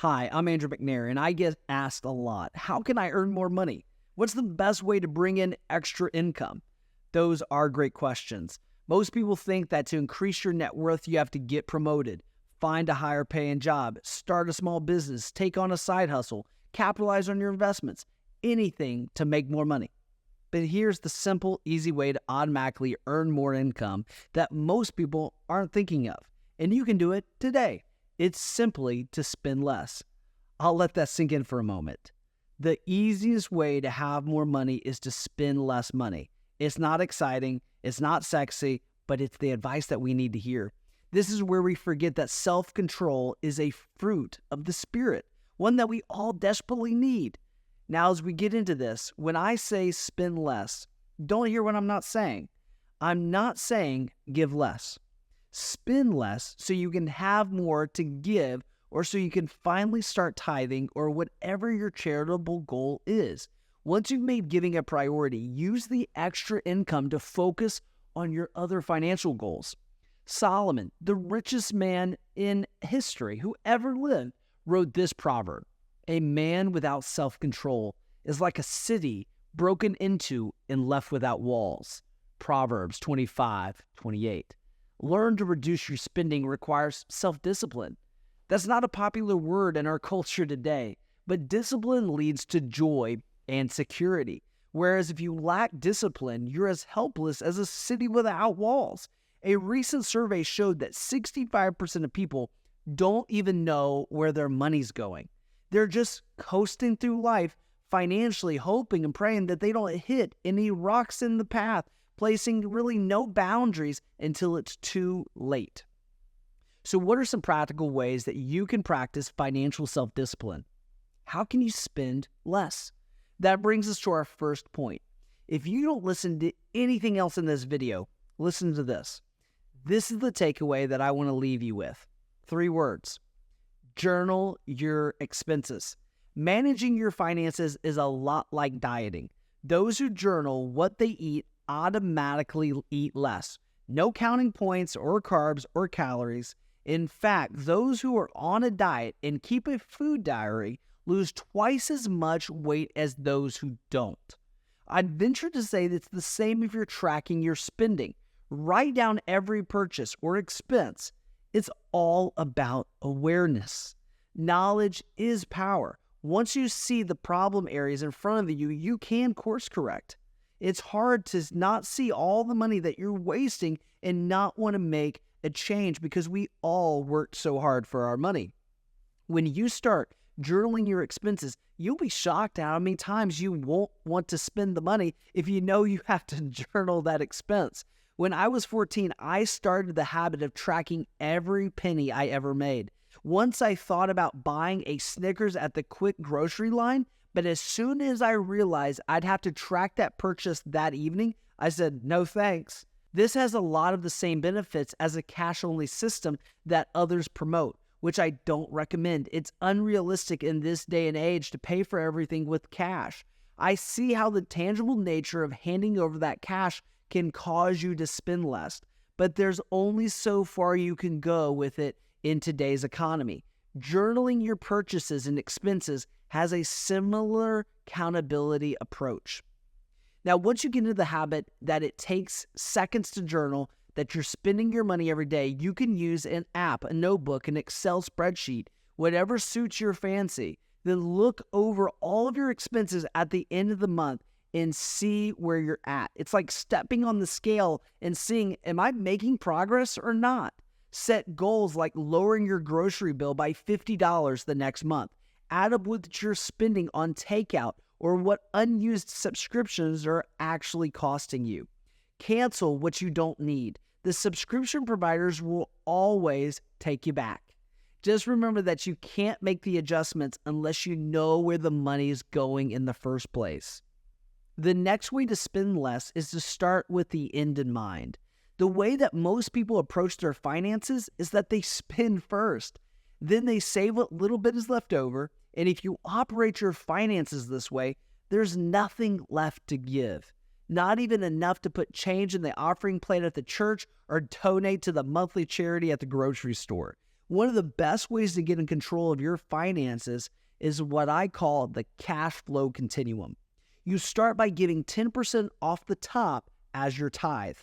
Hi, I'm Andrew McNair, and I get asked a lot, how can I earn more money? What's the best way to bring in extra income? Those are great questions. Most people think that to increase your net worth, you have to get promoted, find a higher paying job, start a small business, take on a side hustle, capitalize on your investments, anything to make more money. But here's the simple, easy way to automatically earn more income that most people aren't thinking of. And you can do it today. It's simply to spend less. I'll let that sink in for a moment. The easiest way to have more money is to spend less money. It's not exciting, it's not sexy, but it's the advice that we need to hear. This is where we forget that self-control is a fruit of the Spirit, one that we all desperately need. Now, as we get into this, when I say spend less, don't hear what I'm not saying. I'm not saying give less. Spend less so you can have more to give, or so you can finally start tithing, or whatever your charitable goal is. Once you've made giving a priority, use the extra income to focus on your other financial goals. Solomon, the richest man in history who ever lived, wrote this proverb: "A man without self-control is like a city broken into and left without walls." Proverbs 25:28. Learn to reduce your spending requires self-discipline. That's not a popular word in our culture today, but discipline leads to joy and security. Whereas if you lack discipline, you're as helpless as a city without walls. A recent survey showed that 65% of people don't even know where their money's going. They're just coasting through life financially, hoping and praying that they don't hit any rocks in the path, placing really no boundaries until it's too late. So what are some practical ways that you can practice financial self-discipline? How can you spend less? That brings us to our first point. If you don't listen to anything else in this video, listen to this. This is the takeaway that I want to leave you with. 3 words. Journal your expenses. Managing your finances is a lot like dieting. Those who journal what they eat automatically eat less. No counting points or carbs or calories. In fact, those who are on a diet and keep a food diary lose twice as much weight as those who don't. I'd venture to say that it's the same if you're tracking your spending. Write down every purchase or expense. It's all about awareness. Knowledge is power. Once you see the problem areas in front of you, you can course correct. It's hard to not see all the money that you're wasting and not want to make a change, because we all worked so hard for our money. When you start journaling your expenses, you'll be shocked at how many times you won't want to spend the money if you know you have to journal that expense. When I was 14, I started the habit of tracking every penny I ever made. Once I thought about buying a Snickers at the quick grocery line, but as soon as I realized I'd have to track that purchase that evening, I said, no thanks. This has a lot of the same benefits as a cash-only system that others promote, which I don't recommend. It's unrealistic in this day and age to pay for everything with cash. I see how the tangible nature of handing over that cash can cause you to spend less, but there's only so far you can go with it in today's economy. Journaling your purchases and expenses has a similar accountability approach. Now, once you get into the habit that it takes seconds to journal, that you're spending your money every day, you can use an app, a notebook, an Excel spreadsheet, whatever suits your fancy. Then look over all of your expenses at the end of the month and see where you're at. It's like stepping on the scale and seeing, am I making progress or not? Set goals like lowering your grocery bill by $50 the next month. Add up what you're spending on takeout or what unused subscriptions are actually costing you. Cancel what you don't need. The subscription providers will always take you back. Just remember that you can't make the adjustments unless you know where the money is going in the first place. The next way to spend less is to start with the end in mind. The way that most people approach their finances is that they spend first. Then they save what little bit is left over, and if you operate your finances this way, there's nothing left to give. Not even enough to put change in the offering plate at the church or donate to the monthly charity at the grocery store. One of the best ways to get in control of your finances is what I call the cash flow continuum. You start by giving 10% off the top as your tithe.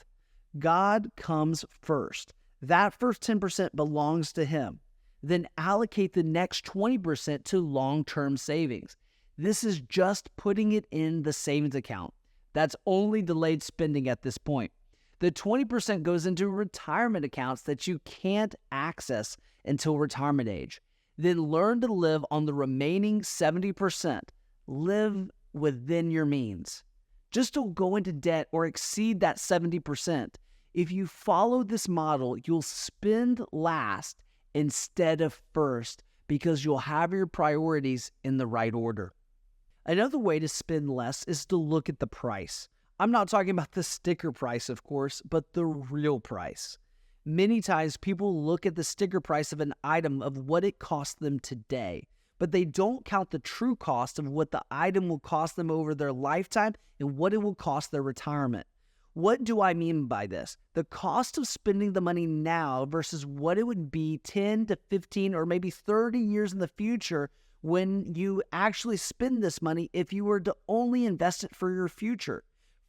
God comes first. That first 10% belongs to Him. Then allocate the next 20% to long-term savings. This is just putting it in the savings account. That's only delayed spending at this point. The 20% goes into retirement accounts that you can't access until retirement age. Then learn to live on the remaining 70%. Live within your means. Just don't go into debt or exceed that 70%. If you follow this model, you'll spend last instead of first because you'll have your priorities in the right order. Another way to spend less is to look at the price. I'm not talking about the sticker price, of course, but the real price. Many times people look at the sticker price of an item of what it costs them today, but they don't count the true cost of what the item will cost them over their lifetime and what it will cost their retirement. What do I mean by this? The cost of spending the money now versus what it would be 10 to 15 or maybe 30 years in the future when you actually spend this money if you were to only invest it for your future.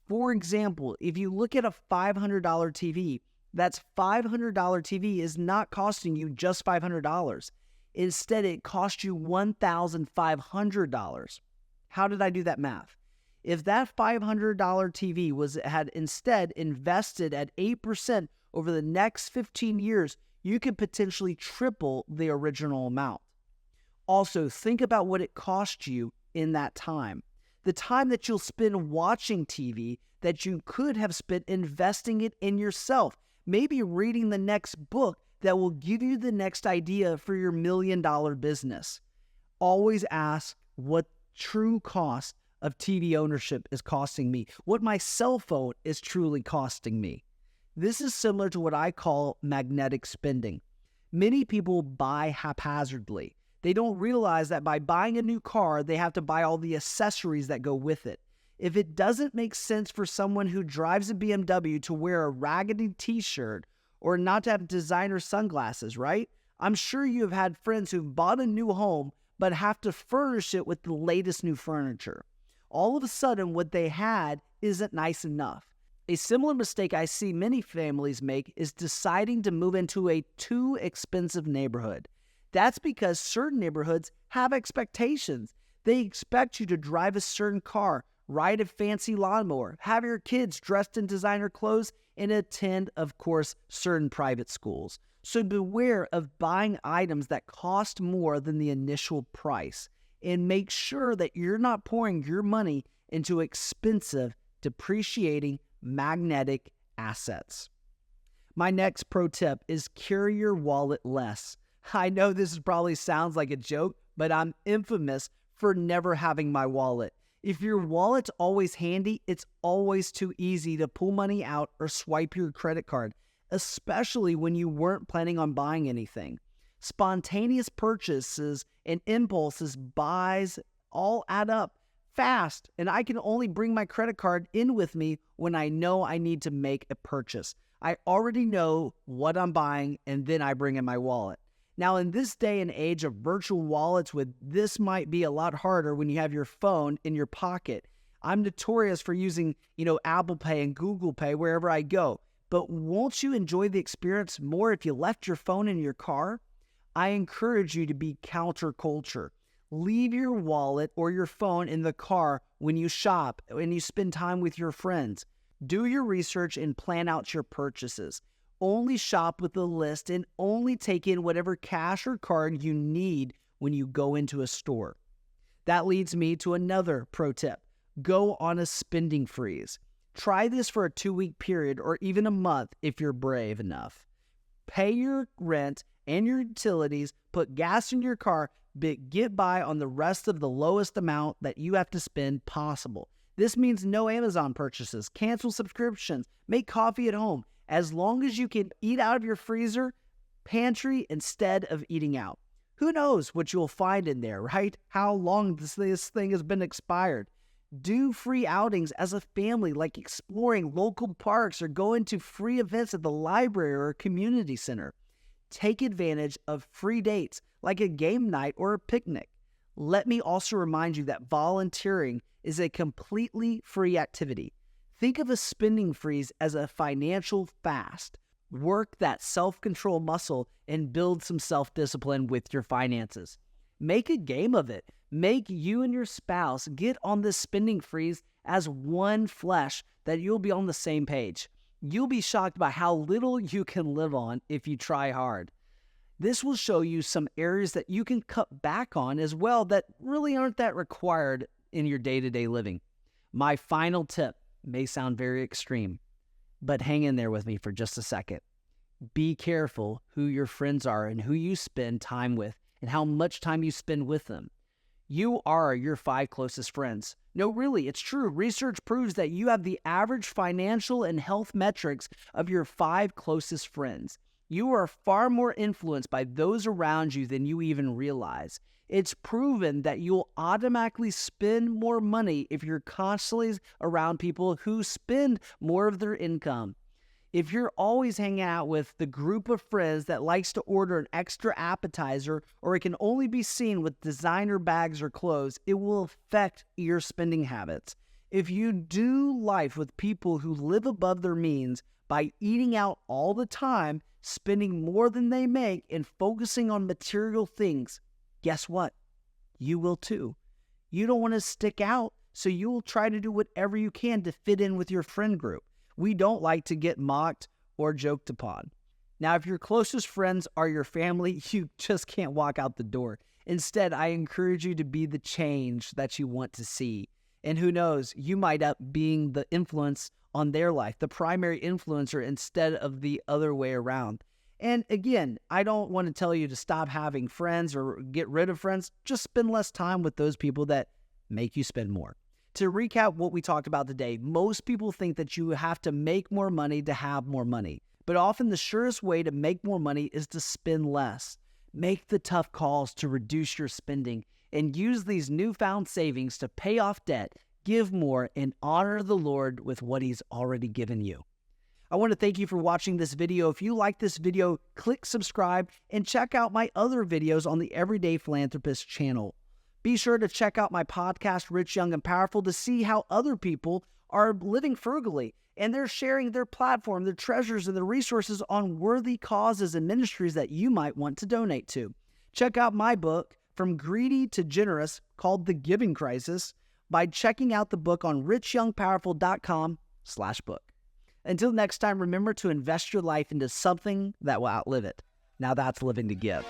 For example, if you look at a $500 TV, that's $500 TV is not costing you just $500. Instead, it cost you $1,500. How did I do that math? If that $500 TV had instead invested at 8% over the next 15 years, you could potentially triple the original amount. Also, think about what it cost you in that time. The time that you'll spend watching TV that you could have spent investing it in yourself, maybe reading the next book that will give you the next idea for your $1 million business. Always ask what true cost of TV ownership is costing me, what my cell phone is truly costing me. This is similar to what I call magnetic spending. Many people buy haphazardly. They don't realize that by buying a new car, they have to buy all the accessories that go with it. If it doesn't make sense for someone who drives a BMW to wear a raggedy t-shirt or not to have designer sunglasses, right? I'm sure you have had friends who've bought a new home but have to furnish it with the latest new furniture. All of a sudden, what they had isn't nice enough. A similar mistake I see many families make is deciding to move into a too expensive neighborhood. That's because certain neighborhoods have expectations. They expect you to drive a certain car, ride a fancy lawnmower, have your kids dressed in designer clothes, and attend, of course, certain private schools. So beware of buying items that cost more than the initial price, and make sure that you're not pouring your money into expensive, depreciating, magnetic assets. My next pro tip is carry your wallet less. I know this probably sounds like a joke, but I'm infamous for never having my wallet. If your wallet's always handy, it's always too easy to pull money out or swipe your credit card, especially when you weren't planning on buying anything. Spontaneous purchases and impulses buys all add up fast, and I can only bring my credit card in with me when I know I need to make a purchase. I already know what I'm buying, and then I bring in my wallet. Now, in this day and age of virtual wallets, this might be a lot harder when you have your phone in your pocket. I'm notorious for using, Apple Pay and Google Pay wherever I go. But won't you enjoy the experience more if you left your phone in your car? I encourage you to be counterculture. Leave your wallet or your phone in the car when you shop and you spend time with your friends. Do your research and plan out your purchases. Only shop with a list and only take in whatever cash or card you need when you go into a store. That leads me to another pro tip. Go on a spending freeze. Try this for a 2-week period or even a month if you're brave enough. Pay your rent and your utilities, put gas in your car, but get by on the rest of the lowest amount that you have to spend possible. This means no Amazon purchases, cancel subscriptions, make coffee at home, as long as you can eat out of your freezer, pantry, instead of eating out. Who knows what you'll find in there, right? How long this thing has been expired. Do free outings as a family, like exploring local parks or going to free events at the library or community center. Take advantage of free dates like a game night or a picnic. Let me also remind you that volunteering is a completely free activity. Think of a spending freeze as a financial fast. Work that self-control muscle and build some self-discipline with your finances. Make a game of it. Make you and your spouse get on this spending freeze as one flesh, that you'll be on the same page. You'll be shocked by how little you can live on if you try hard. This will show you some areas that you can cut back on as well that really aren't that required in your day-to-day living. My final tip may sound very extreme, but hang in there with me for just a second. Be careful who your friends are and who you spend time with and how much time you spend with them. You are your 5 closest friends. No, really, it's true. Research proves that you have the average financial and health metrics of your 5 closest friends. You are far more influenced by those around you than you even realize. It's proven that you'll automatically spend more money if you're constantly around people who spend more of their income. If you're always hanging out with the group of friends that likes to order an extra appetizer, or it can only be seen with designer bags or clothes, it will affect your spending habits. If you do life with people who live above their means by eating out all the time, spending more than they make, and focusing on material things, guess what? You will too. You don't want to stick out, so you will try to do whatever you can to fit in with your friend group. We don't like to get mocked or joked upon. Now, if your closest friends are your family, you just can't walk out the door. Instead, I encourage you to be the change that you want to see. And who knows, you might end up being the influence on their life, the primary influencer instead of the other way around. And again, I don't want to tell you to stop having friends or get rid of friends. Just spend less time with those people that make you spend more. To recap what we talked about today, most people think that you have to make more money to have more money. But often the surest way to make more money is to spend less. Make the tough calls to reduce your spending and use these newfound savings to pay off debt, give more, and honor the Lord with what He's already given you. I want to thank you for watching this video. If you like this video, click subscribe and check out my other videos on the Everyday Philanthropist channel. Be sure to check out my podcast, Rich, Young, and Powerful, to see how other people are living frugally and they're sharing their platform, their treasures, and their resources on worthy causes and ministries that you might want to donate to. Check out my book, From Greedy to Generous, called The Giving Crisis, by checking out the book on richyoungpowerful.com/book. Until next time, remember to invest your life into something that will outlive it. Now that's living to give.